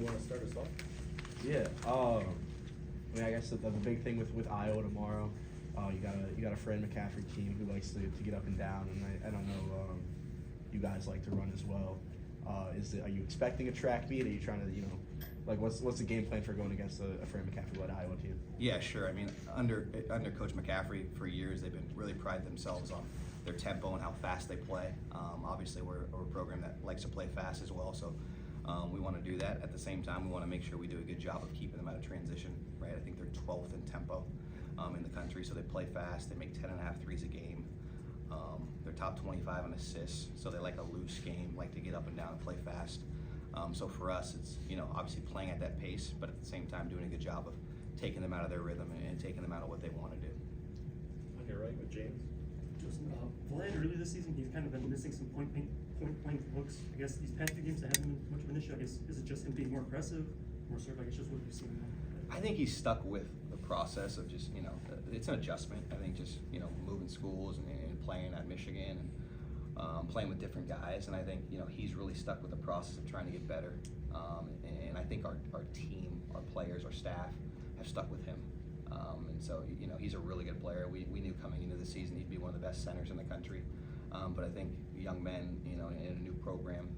You want to start us off? Yeah. I mean, I guess the big thing with Iowa tomorrow, you got a Fred McCaffrey team who likes to get up and down, and I don't know, you guys like to run as well. Are you expecting a track meet? Are you trying to, what's the game plan for going against a Fred McCaffrey-led Iowa team? Yeah, sure. I mean, under Coach McCaffrey, for years they've been really prided themselves on their tempo and how fast they play. Obviously, we're a program that likes to play fast as well, so we want to do that. At the same time, we want to make sure we do a good job of keeping them out of transition, right? I think they're 12th in tempo in the country, so they play fast. They make 10.5 threes a game. They're top 25 in assists, so they like a loose game, like to get up and down and play fast. So for us, it's obviously playing at that pace, but at the same time doing a good job of taking them out of their rhythm and taking them out of what they want to do. On your right with James. Justin, Vlad, early this season, he's kind of been missing some point blank looks. I guess these past few games that haven't been much of an issue. I guess is it just him being more aggressive, more sort of? I guess just what you've seen. I think he's stuck with the process of just it's an adjustment. I think just moving schools and playing at Michigan and playing with different guys, and I think he's really stuck with the process of trying to get better. And I think our team, our players, our staff have stuck with him. And so he's a really good player. We knew coming into the season he'd be one of the best centers in the country. But I think young men, in a new program,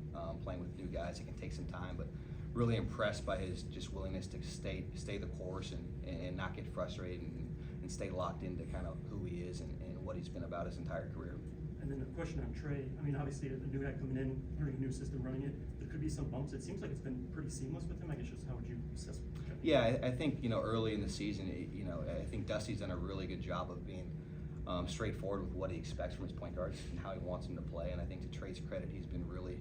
playing with new guys, it can take some time. But really impressed by his just willingness to stay the course and not get frustrated and stay locked into kind of who he is and what he's been about his entire career. And then a question on Trey. I mean, obviously a new guy coming in, learning a new system, running it. There could be some bumps. It seems like it's been pretty seamless with him. I guess just how would you assess? Yeah, I think early in the season, I think Dusty's done a really good job of being straightforward with what he expects from his point guards and how he wants him to play. And I think to Trey's credit, he's been really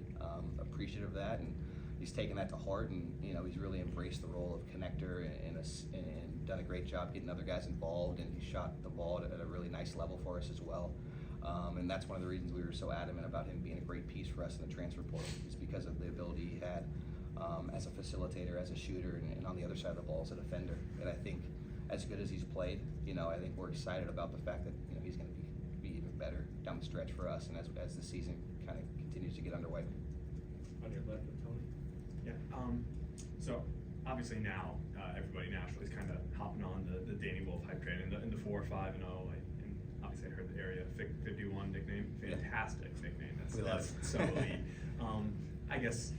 appreciative of that, and he's taken that to heart. And he's really embraced the role of connector and done a great job getting other guys involved. And he shot the ball at a really nice level for us as well. And that's one of the reasons we were so adamant about him being a great piece for us in the transfer portal. It's because of the ability he had as a facilitator, as a shooter, and on the other side of the ball as a defender. And I think as good as he's played, I think we're excited about the fact that he's going to be even better down the stretch for us, and as the season kind of continues to get underway. On your left with Tony. Yeah. So obviously now everybody naturally is kind of hopping on the Danny Wolf hype train in the 4, 5, and 0. And obviously I heard the Area 51 nickname, fantastic nickname. That's so elite. I guess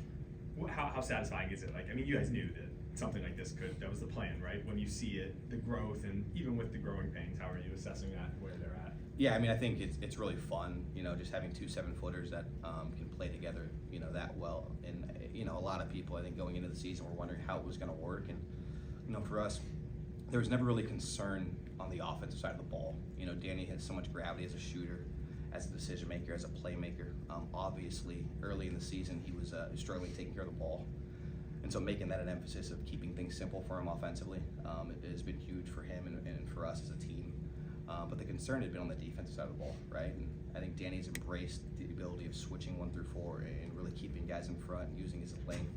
how satisfying is it? Like, I mean, you guys knew that something like this that was the plan, right? When you see it, the growth, and even with the growing pains, how are you assessing that, where they're at? Yeah, I mean, I think it's really fun, just having 2 7-footers that can play together, that well. And, a lot of people, I think, going into the season were wondering how it was going to work. And, for us, there was never really concern on the offensive side of the ball. Danny has so much gravity as a shooter, as a decision maker, as a playmaker. Obviously, early in the season, he was struggling taking care of the ball. And so making that an emphasis of keeping things simple for him offensively it has been huge for him and for us as a team. But the concern had been on the defensive side of the ball, right? And I think Danny's embraced the ability of switching 1 through 4 and really keeping guys in front and using his length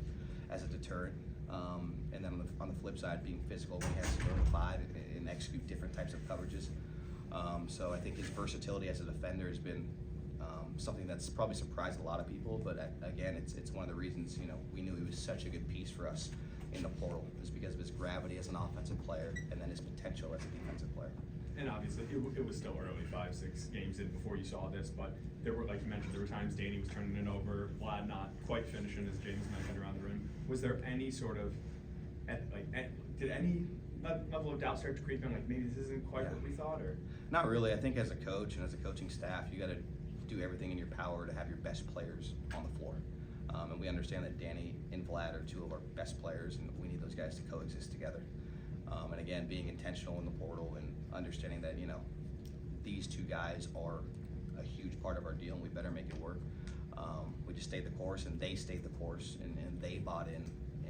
as a deterrent. And then on the flip side, being physical when he has to go to 5 and execute different types of coverages. So I think his versatility as a defender has been something that's probably surprised a lot of people, but again, it's one of the reasons we knew he was such a good piece for us in the portal, is because of his gravity as an offensive player and then his potential as a defensive player. And obviously, it was still early, 5, 6 games in before you saw this, but there were, like you mentioned, there were times Danny was turning it over, Vlad not quite finishing, as James mentioned, around the rim. Was there any sort of, did any level of doubt start to creep in, like maybe this isn't quite what we thought, or? Not really. I think as a coach and as a coaching staff, you got to do everything in your power to have your best players on the floor. And we understand that Danny and Vlad are 2 of our best players, and we need those guys to coexist together. And again, being intentional in the portal and understanding that, these 2 guys are a huge part of our deal and we better make it work. We just stayed the course and they stayed the course and they bought in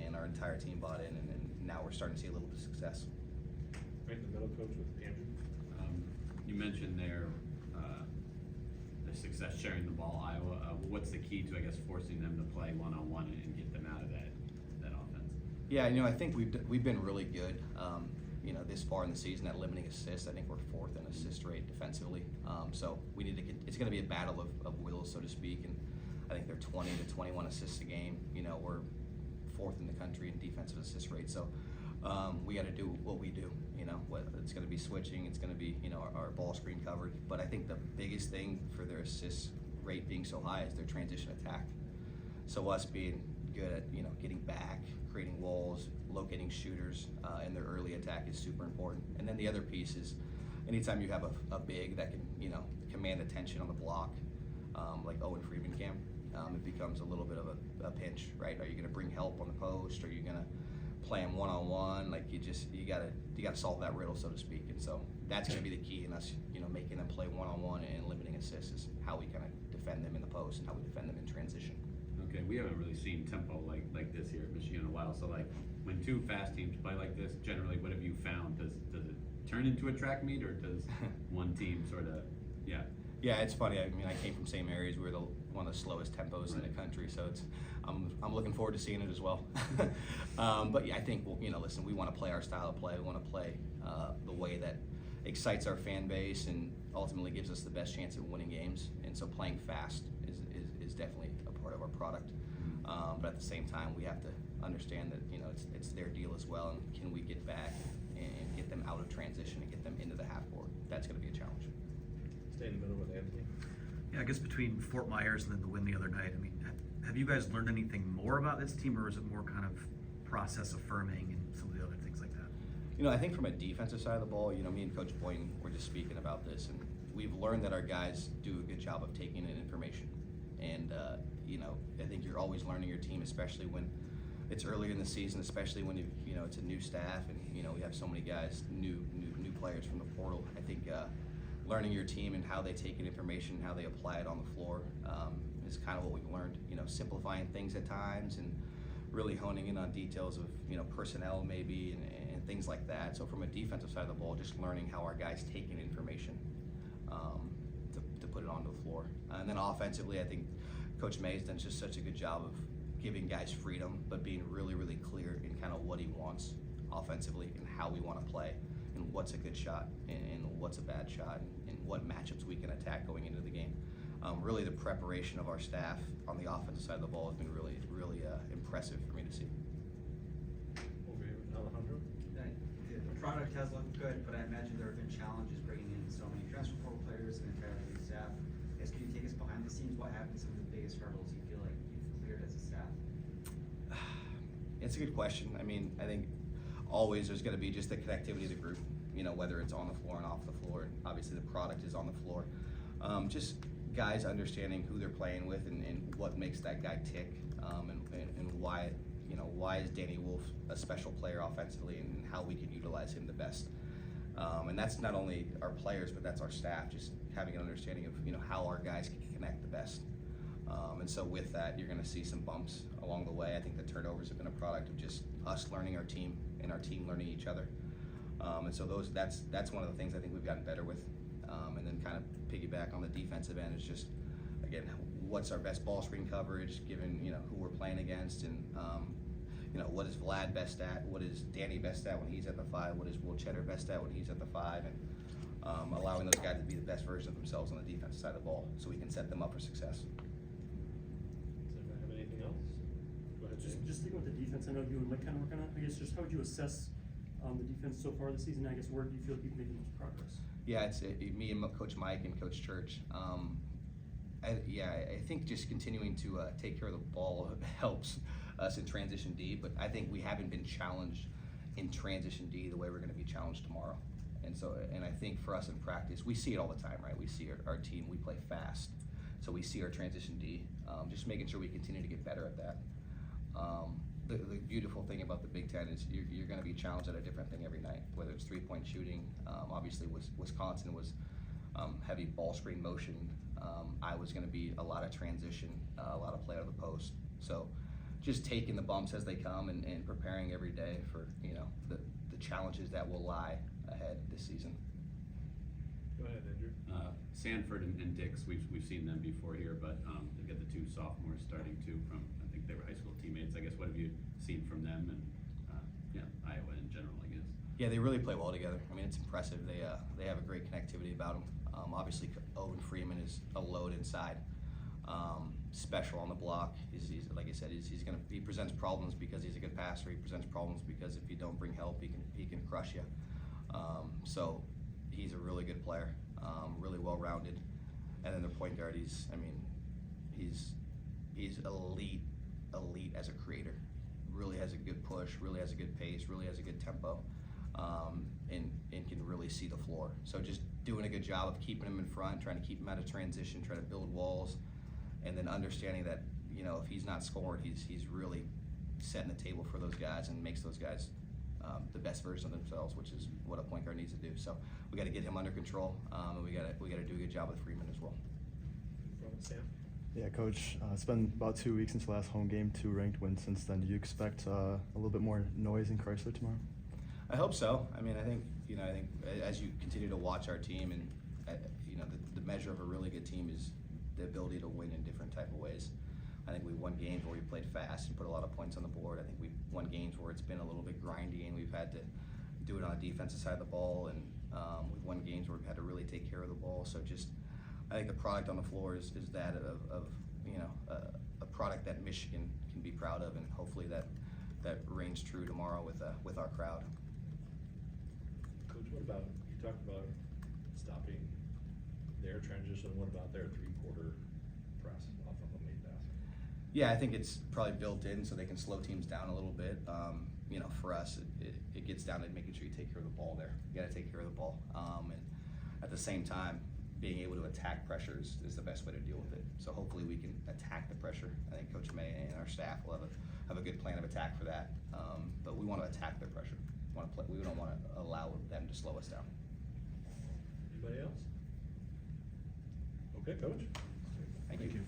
and our entire team bought in and now we're starting to see a little bit of success. Right in the middle, coach with Andrew. You mentioned their success sharing the ball, Iowa. What's the key to, I guess, forcing them to play one-on-one and get them out of that offense? Yeah, I think we've been really good, this far in the season at limiting assists. I think we're 4th in assist rate defensively. So we need to it's going to be a battle of wills, so to speak. And I think they're 20 to 21 assists a game. We're 4th in the country in defensive assist rate. So we got to do what we do. It's going to be switching. It's going to be our ball screen coverage. But I think the biggest thing for their assist rate being so high is their transition attack. So us being good at getting back, creating walls, locating shooters, and their early attack is super important. And then the other piece is anytime you have a big that can command attention on the block, like Owen Freeman can, it becomes a little bit of a pinch, right? Are you going to bring help on the post? Are you going to play him one-on-one? Like you gotta solve that riddle, so to speak. And so that's going to be the key in us, making them play one-on-one and limiting assists is how we kind of defend them in the post and how we defend them in transition. Okay, we haven't really seen tempo like this here at Michigan in a while. So like when two fast teams play like this, generally what have you found? Does it turn into a track meet, or does one team sort of Yeah, it's funny. I mean, I came from same areas. We're one of the slowest tempos in the country, so I'm looking forward to seeing it as well. But yeah, I think listen, we want to play our style of play. We want to play the way that excites our fan base and ultimately gives us the best chance at winning games. And so playing fast is definitely a part of our product. But at the same time, we have to understand that it's their deal as well. And can we get back and get them out of transition and get them into the half court? That's going to be a challenge. Stay in the middle with Anthony. Yeah, I guess between Fort Myers and then the win the other night, I mean, have you guys learned anything more about this team, or is it more kind of process affirming and some of the other things like that? I think from a defensive side of the ball, me and Coach Boynton were just speaking about this, and we've learned that our guys do a good job of taking in information. And, I think you're always learning your team, especially when it's earlier in the season, especially when it's a new staff and, we have so many guys, new players from the portal. I think learning your team and how they take in information, how they apply it on the floor is kind of what we've learned. Simplifying things at times and really honing in on details of personnel maybe and things like that. So from a defensive side of the ball, just learning how our guys take in information to put it onto the floor. And then offensively, I think Coach May's done just such a good job of giving guys freedom, but being really, really clear in kind of what he wants offensively and how we want to play and what's a good shot and what's a bad shot and what matchups we can attack going into the game. Really the preparation of our staff on the offensive side of the ball has been really, really impressive for me to see. Over here with Alejandro. The product has looked good, but I imagine there have been challenges bringing in so many transfer portal players and entirely new staff. I guess, can you take us behind the scenes? What have been some of the biggest hurdles you feel like you've cleared as a staff? It's a good question. I mean, I think always there's going to be just the connectivity of the group, whether it's on the floor and off the floor. And obviously the product is on the floor. Just guys understanding who they're playing with and what makes that guy tick, and why, why is Danny Wolf a special player offensively and how we can utilize him the best. And that's not only our players, but that's our staff, just having an understanding of, how our guys can connect the best. And so with that, you're going to see some bumps along the way. I think the turnovers have been a product of just us learning our team and our team learning each other. And so that's one of the things I think we've gotten better with. And then kind of piggyback on the defensive end is just, again, what's our best ball screen coverage given, who we're playing against, and what is Vlad best at, what is Danny best at when he's at the 5, what is Will Cheddar best at when he's at the 5, and allowing those guys to be the best version of themselves on the defensive side of the ball so we can set them up for success. Does anybody have anything else? Go ahead, James. Just sticking with the defense, I know you and Mike kind of working on it. I guess just how would you assess the defense so far this season? I guess where do you feel like you've made the most progress? Yeah, it's me and Coach Mike and Coach Church. I think just continuing to take care of the ball helps us in transition D, but I think we haven't been challenged in transition D the way we're going to be challenged tomorrow. And I think for us in practice, we see it all the time, right? We see our team, we play fast, so we see our transition D. Just making sure we continue to get better at that. The beautiful thing about the Big Ten is you're going to be challenged at a different thing every night, whether it's three-point shooting. Obviously, Wisconsin was heavy ball screen motion. Iowa's going to be a lot of transition, a lot of play out of the post. So just taking the bumps as they come and preparing every day for the challenges that will lie ahead this season. Go ahead, Andrew. Sanford and Dix, we've seen them before here, but they've got the 2 sophomores starting too from, I think they were high school teammates. I guess what have you seen from them and Iowa in general, I guess? Yeah, they really play well together. I mean, it's impressive. They have a great connectivity about them. Obviously, Owen Freeman is a load inside. special on the block. He's like I said, he presents problems because he's a good passer. He presents problems because if you don't bring help, he can crush you. So he's a really good player, really well rounded. And then their point guard, he's elite as a creator. Really has a good push, really has a good pace, really has a good tempo, and can really see the floor. So just doing a good job of keeping him in front, trying to keep him out of transition, trying to build walls, and then understanding that, you know, if he's not scoring, he's really setting the table for those guys and makes those guys the best version of themselves, which is what a point guard needs to do. So we got to get him under control, and we got to do a good job with Freeman as well. From Sam? Yeah, Coach, it's been about 2 weeks since the last home game, 2 ranked wins since then. Do you expect a little bit more noise in Chrysler tomorrow? I hope so. I mean, I think as you continue to watch our team, and the measure of a really good team is the ability to win in different type of ways. I think we won games where we played fast and put a lot of points on the board. I think we've won games where it's been a little bit grindy and we've had to do it on the defensive side of the ball, and we've won games where we've had to really take care of the ball. So just, I think the product on the floor is that of a product that Michigan can be proud of, and hopefully that reigns true tomorrow with our crowd. Coach, what about, you talked about stopping their transition, what about their three-quarter press off of a late pass? Yeah, I think it's probably built in so they can slow teams down a little bit. For us, it gets down to making sure you take care of the ball there. You gotta take care of the ball. And at the same time, being able to attack pressures is the best way to deal with it. So hopefully we can attack the pressure. I think Coach May and our staff will have a good plan of attack for that. But we want to attack their pressure. We don't want to allow them to slow us down. Anybody else? Okay, Coach. Thank you.